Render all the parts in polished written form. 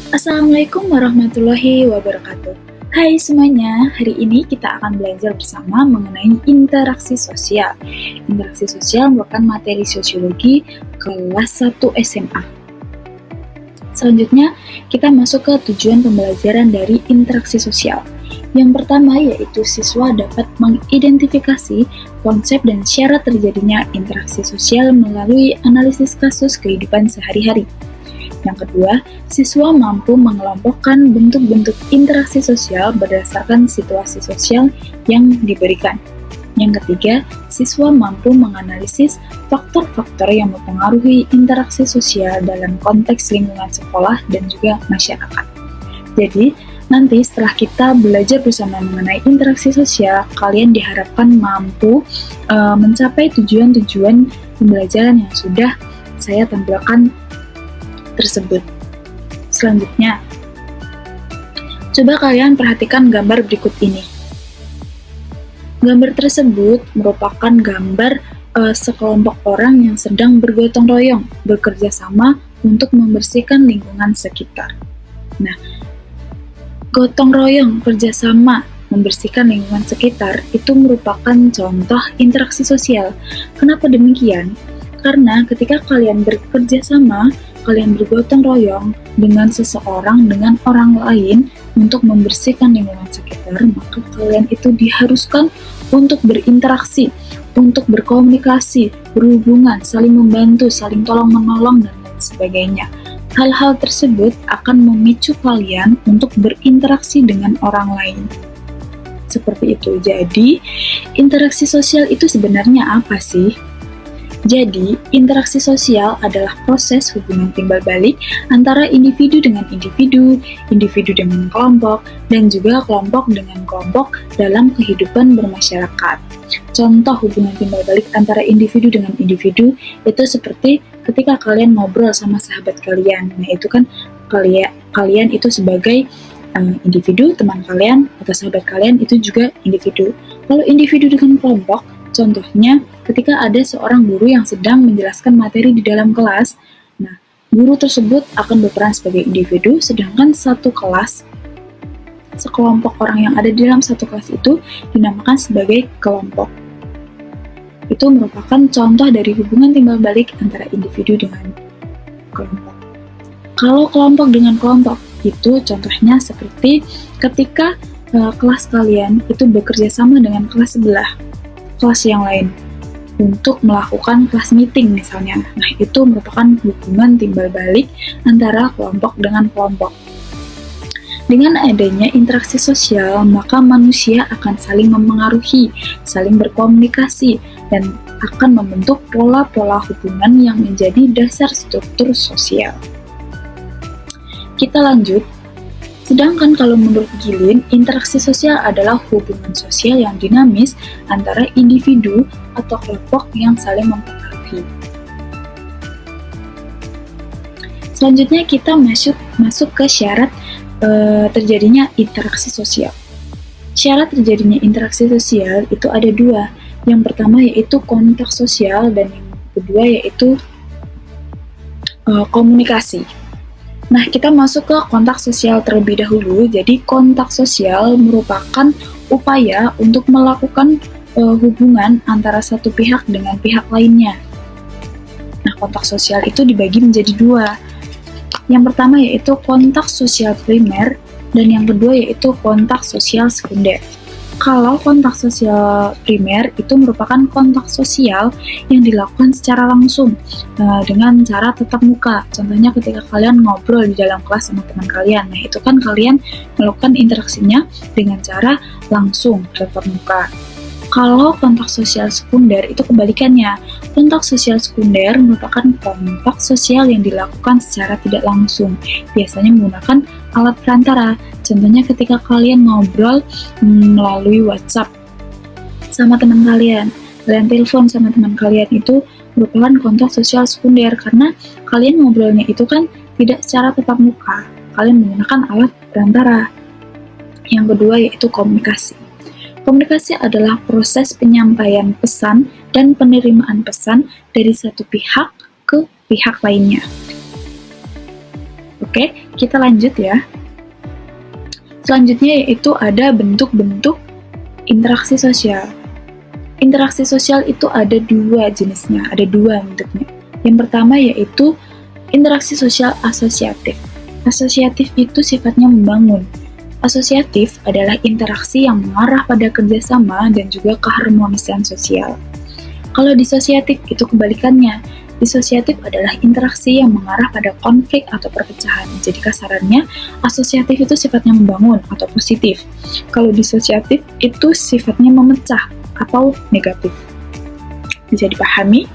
Assalamualaikum warahmatullahi wabarakatuh. Hai semuanya, hari ini kita akan belajar bersama mengenai interaksi sosial. Interaksi sosial merupakan materi sosiologi kelas 1 SMA. Selanjutnya, kita masuk ke tujuan pembelajaran dari interaksi sosial. Yang pertama yaitu siswa dapat mengidentifikasi konsep dan syarat terjadinya interaksi sosial melalui analisis kasus kehidupan sehari-hari. Yang kedua, siswa mampu mengelompokkan bentuk-bentuk interaksi sosial berdasarkan situasi sosial yang diberikan. Yang ketiga, siswa mampu menganalisis faktor-faktor yang mempengaruhi interaksi sosial dalam konteks lingkungan sekolah dan juga masyarakat. Jadi, nanti setelah kita belajar bersama mengenai interaksi sosial, kalian diharapkan mampu mencapai tujuan-tujuan pembelajaran yang sudah saya tampilkan tersebut. Selanjutnya, coba kalian perhatikan gambar berikut ini. Gambar tersebut merupakan gambar sekelompok orang yang sedang bergotong royong, bekerja sama untuk membersihkan lingkungan sekitar. Nah, gotong royong, kerjasama, membersihkan lingkungan sekitar itu merupakan contoh interaksi sosial. Kenapa demikian? Karena ketika kalian bekerja sama, kalian bergotong royong dengan seseorang, dengan orang lain untuk membersihkan lingkungan sekitar, maka kalian itu diharuskan untuk berinteraksi, untuk berkomunikasi, berhubungan, saling membantu, saling tolong-menolong, dan lain sebagainya. Hal-hal tersebut akan memicu kalian untuk berinteraksi dengan orang lain. Seperti itu. Jadi, interaksi sosial itu sebenarnya apa sih? Jadi, interaksi sosial adalah proses hubungan timbal balik antara individu dengan individu, individu dengan kelompok, dan juga kelompok dengan kelompok dalam kehidupan bermasyarakat. Contoh hubungan timbal balik antara individu dengan individu itu seperti ketika kalian ngobrol sama sahabat kalian. Nah, itu kan kalian itu sebagai individu, teman kalian atau sahabat kalian itu juga individu. Kalau individu dengan kelompok, contohnya ketika ada seorang guru yang sedang menjelaskan materi di dalam kelas, nah, guru tersebut akan berperan sebagai individu, sedangkan satu kelas, sekelompok orang yang ada di dalam satu kelas itu dinamakan sebagai kelompok. Itu merupakan contoh dari hubungan timbal balik antara individu dengan kelompok. Kalau kelompok dengan kelompok, itu contohnya seperti ketika kelas kalian itu bekerja sama dengan kelas sebelah, kelas yang lain, untuk melakukan kelas meeting misalnya. Nah, itu merupakan hubungan timbal balik antara kelompok dengan kelompok. Dengan adanya interaksi sosial, maka manusia akan saling memengaruhi, saling berkomunikasi, dan akan membentuk pola-pola hubungan yang menjadi dasar struktur sosial. Kita lanjut. Sedangkan kalau menurut Gilin, interaksi sosial adalah hubungan sosial yang dinamis antara individu atau kelompok yang saling mempengaruhi. Selanjutnya kita masuk ke syarat terjadinya interaksi sosial. Syarat terjadinya interaksi sosial itu ada dua. Yang pertama yaitu kontak sosial dan yang kedua yaitu komunikasi. Nah, kita masuk ke kontak sosial terlebih dahulu. Jadi, kontak sosial merupakan upaya untuk melakukan hubungan antara satu pihak dengan pihak lainnya. Nah, kontak sosial itu dibagi menjadi dua. Yang pertama yaitu kontak sosial primer, dan yang kedua yaitu kontak sosial sekunder. Kalau kontak sosial primer itu merupakan kontak sosial yang dilakukan secara langsung dengan cara tatap muka. Contohnya ketika kalian ngobrol di dalam kelas sama teman kalian. Nah, itu kan kalian melakukan interaksinya dengan cara langsung tatap muka. Kalau kontak sosial sekunder itu kebalikannya. Kontak sosial sekunder merupakan kontak sosial yang dilakukan secara tidak langsung, biasanya menggunakan alat perantara. Contohnya ketika kalian ngobrol melalui WhatsApp sama teman kalian telepon sama teman kalian, itu merupakan kontak sosial sekunder karena kalian ngobrolnya itu kan tidak secara tatap muka, kalian menggunakan alat perantara. Yang kedua yaitu komunikasi. Komunikasi adalah proses penyampaian pesan dan penerimaan pesan dari satu pihak ke pihak lainnya. Oke, kita lanjut ya. Selanjutnya yaitu ada bentuk-bentuk interaksi sosial. Interaksi sosial itu ada dua jenisnya, ada dua bentuknya. Yang pertama yaitu interaksi sosial asosiatif. Asosiatif itu sifatnya membangun. Asosiatif adalah interaksi yang mengarah pada kerjasama dan juga keharmonisan sosial. Kalau disosiatif itu kebalikannya. Disosiatif adalah interaksi yang mengarah pada konflik atau perpecahan. Jadi kasarannya, asosiatif itu sifatnya membangun atau positif. Kalau disosiatif itu sifatnya memecah atau negatif. Bisa dipahami?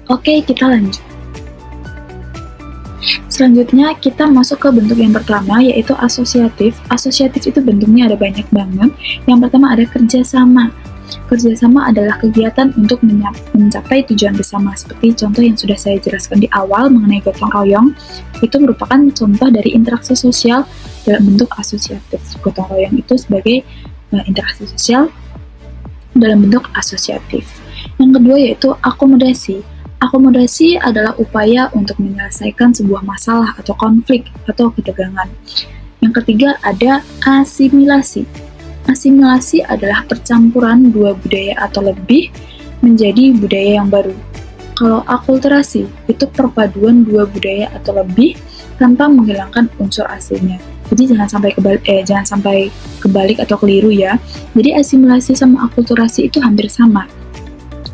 Oke, kita lanjut. Selanjutnya kita masuk ke bentuk yang pertama yaitu asosiatif. Asosiatif itu bentuknya ada banyak banget. Yang pertama ada kerjasama. Kerjasama adalah kegiatan untuk mencapai tujuan bersama. Seperti contoh yang sudah saya jelaskan di awal mengenai gotong royong, itu merupakan contoh dari interaksi sosial dalam bentuk asosiatif. Gotong royong itu sebagai interaksi sosial dalam bentuk asosiatif. Yang kedua yaitu akomodasi. Akomodasi adalah upaya untuk menyelesaikan sebuah masalah atau konflik atau ketegangan. Yang ketiga ada asimilasi. Asimilasi adalah percampuran dua budaya atau lebih menjadi budaya yang baru. Kalau akulturasi itu perpaduan dua budaya atau lebih tanpa menghilangkan unsur aslinya. Jadi jangan sampai kebalik atau keliru ya. Jadi asimilasi sama akulturasi itu hampir sama.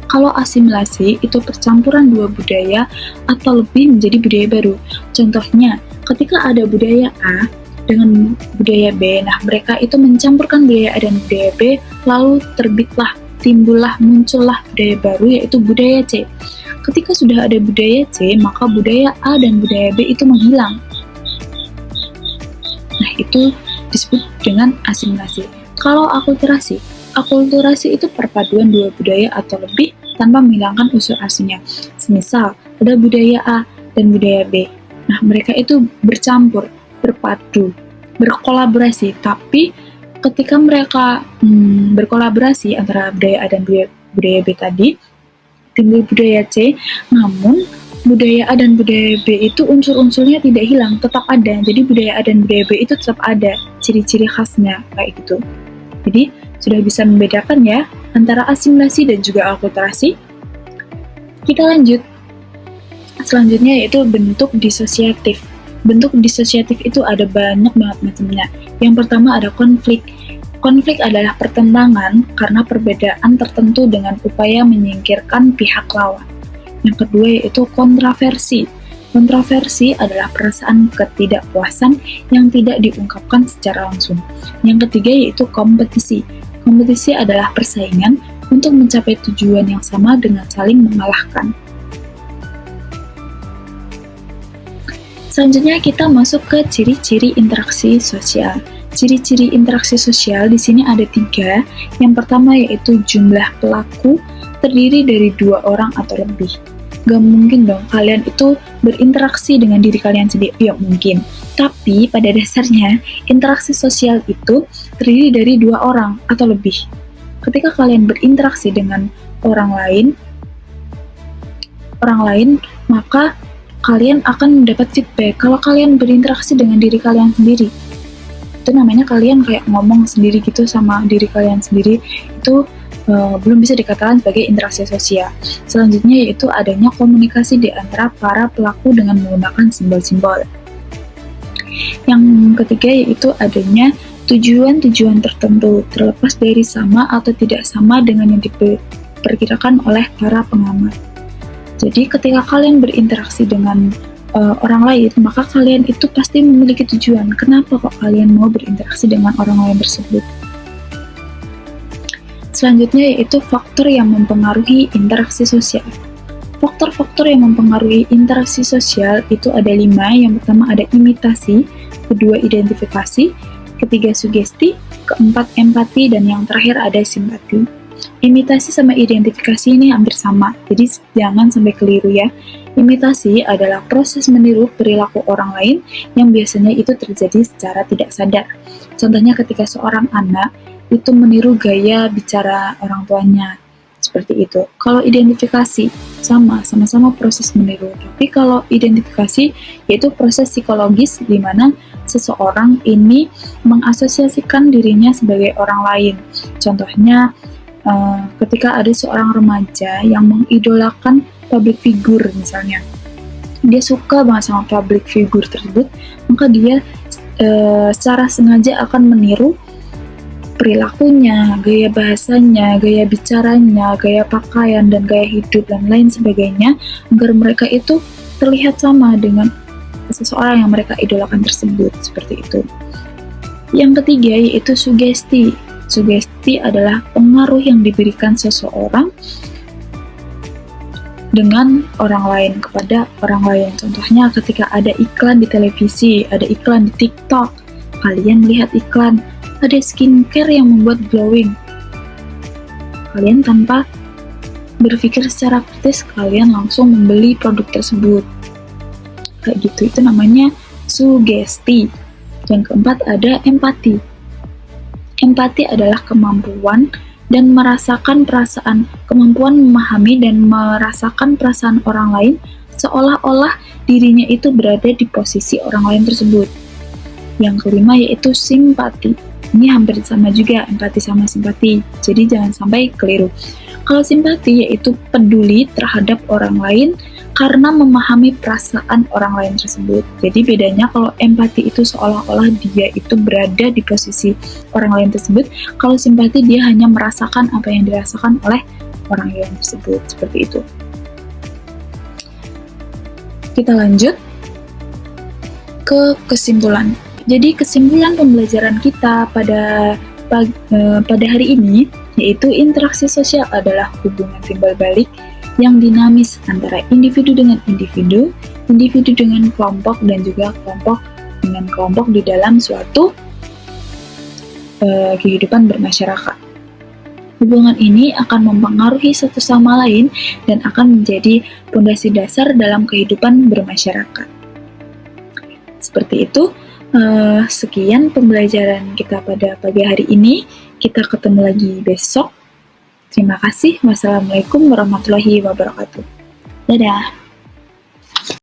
Kalau asimilasi itu percampuran dua budaya atau lebih menjadi budaya baru. Contohnya, ketika ada budaya A dengan budaya B, nah mereka itu mencampurkan budaya A dan budaya B, lalu muncullah budaya baru yaitu budaya C. Ketika sudah ada budaya C, maka budaya A dan budaya B itu menghilang. Nah, itu disebut dengan asimilasi. Kalau akulturasi itu perpaduan dua budaya atau lebih tanpa menghilangkan unsur aslinya. Semisal, ada budaya A dan budaya B. Nah, mereka itu bercampur, berpadu, berkolaborasi, tapi ketika mereka berkolaborasi antara budaya A dan budaya B tadi, timbul budaya C, namun budaya A dan budaya B itu unsur-unsurnya tidak hilang, tetap ada. Jadi budaya A dan budaya B itu tetap ada ciri-ciri khasnya kayak gitu. Jadi sudah bisa membedakan ya antara asimilasi dan juga akulturasi. Kita lanjut. Selanjutnya yaitu bentuk disosiatif. Bentuk disosiatif itu ada banyak banget macamnya. Yang pertama ada konflik. Konflik adalah pertentangan karena perbedaan tertentu dengan upaya menyingkirkan pihak lawan. Yang kedua yaitu kontroversi. Kontroversi adalah perasaan ketidakpuasan yang tidak diungkapkan secara langsung. Yang ketiga yaitu kompetisi. Kompetisi adalah persaingan untuk mencapai tujuan yang sama dengan saling mengalahkan. Selanjutnya kita masuk ke ciri-ciri interaksi sosial. Ciri-ciri interaksi sosial di sini ada 3. Yang pertama yaitu jumlah pelaku terdiri dari 2 orang atau lebih. Gak mungkin dong kalian itu berinteraksi dengan diri kalian sendiri. Ya mungkin, tapi pada dasarnya interaksi sosial itu terdiri dari 2 orang atau lebih. Ketika kalian berinteraksi dengan orang lain, maka kalian akan mendapat feedback. Kalau kalian berinteraksi dengan diri kalian sendiri, itu namanya kalian kayak ngomong sendiri gitu sama diri kalian sendiri, itu belum bisa dikatakan sebagai interaksi sosial. Selanjutnya yaitu adanya komunikasi di antara para pelaku dengan menggunakan simbol-simbol. Yang ketiga yaitu adanya tujuan-tujuan tertentu, terlepas dari sama atau tidak sama dengan yang diperkirakan oleh para pengamat. Jadi ketika kalian berinteraksi dengan orang lain, maka kalian itu pasti memiliki tujuan. Kenapa kok kalian mau berinteraksi dengan orang lain tersebut? Selanjutnya yaitu faktor yang mempengaruhi interaksi sosial. Faktor-faktor yang mempengaruhi interaksi sosial itu ada 5. Yang pertama ada imitasi, kedua identifikasi, ketiga sugesti, keempat empati, dan yang terakhir ada simpati. Imitasi sama identifikasi ini hampir sama, jadi jangan sampai keliru ya. Imitasi adalah proses meniru perilaku orang lain yang biasanya itu terjadi secara tidak sadar. Contohnya ketika seorang anak itu meniru gaya bicara orang tuanya. seperti itu. Kalau identifikasi sama-sama proses meniru. Tapi kalau identifikasi yaitu proses psikologis di mana seseorang ini mengasosiasikan dirinya sebagai orang lain. Contohnya ketika ada seorang remaja yang mengidolakan public figure misalnya. Dia suka banget sama public figure tersebut, maka dia secara sengaja akan meniru perilakunya, gaya bahasanya, gaya bicaranya, gaya pakaian, dan gaya hidup, dan lain sebagainya, agar mereka itu terlihat sama dengan seseorang yang mereka idolakan tersebut, seperti itu. Yang ketiga yaitu sugesti. Sugesti adalah pengaruh yang diberikan seseorang dengan orang lain, kepada orang lain. Contohnya ketika ada iklan di televisi, ada iklan di TikTok, kalian melihat iklan, ada skincare yang membuat glowing. Kalian tanpa berpikir secara kritis, kalian langsung membeli produk tersebut. Kayak gitu, itu namanya sugesti. Yang keempat ada empati. Empati adalah kemampuan dan merasakan perasaan, kemampuan memahami dan merasakan perasaan orang lain seolah-olah dirinya itu berada di posisi orang lain tersebut. Yang kelima yaitu simpati. Ini hampir sama juga, empati sama simpati. Jadi jangan sampai keliru. Kalau simpati yaitu peduli terhadap orang lain karena memahami perasaan orang lain tersebut. Jadi bedanya kalau empati itu seolah-olah dia itu berada di posisi orang lain tersebut. Kalau simpati dia hanya merasakan apa yang dirasakan oleh orang lain tersebut. Seperti itu. Kita lanjut ke kesimpulan. Jadi kesimpulan pembelajaran kita pada hari ini yaitu interaksi sosial adalah hubungan timbal balik yang dinamis antara individu dengan individu, individu dengan kelompok, dan juga kelompok dengan kelompok di dalam suatu kehidupan bermasyarakat. Hubungan ini akan mempengaruhi satu sama lain dan akan menjadi pondasi dasar dalam kehidupan bermasyarakat. Seperti itu. Sekian pembelajaran kita pada pagi hari ini. Kita ketemu lagi besok. Terima kasih. Wassalamualaikum warahmatullahi wabarakatuh. Dadah.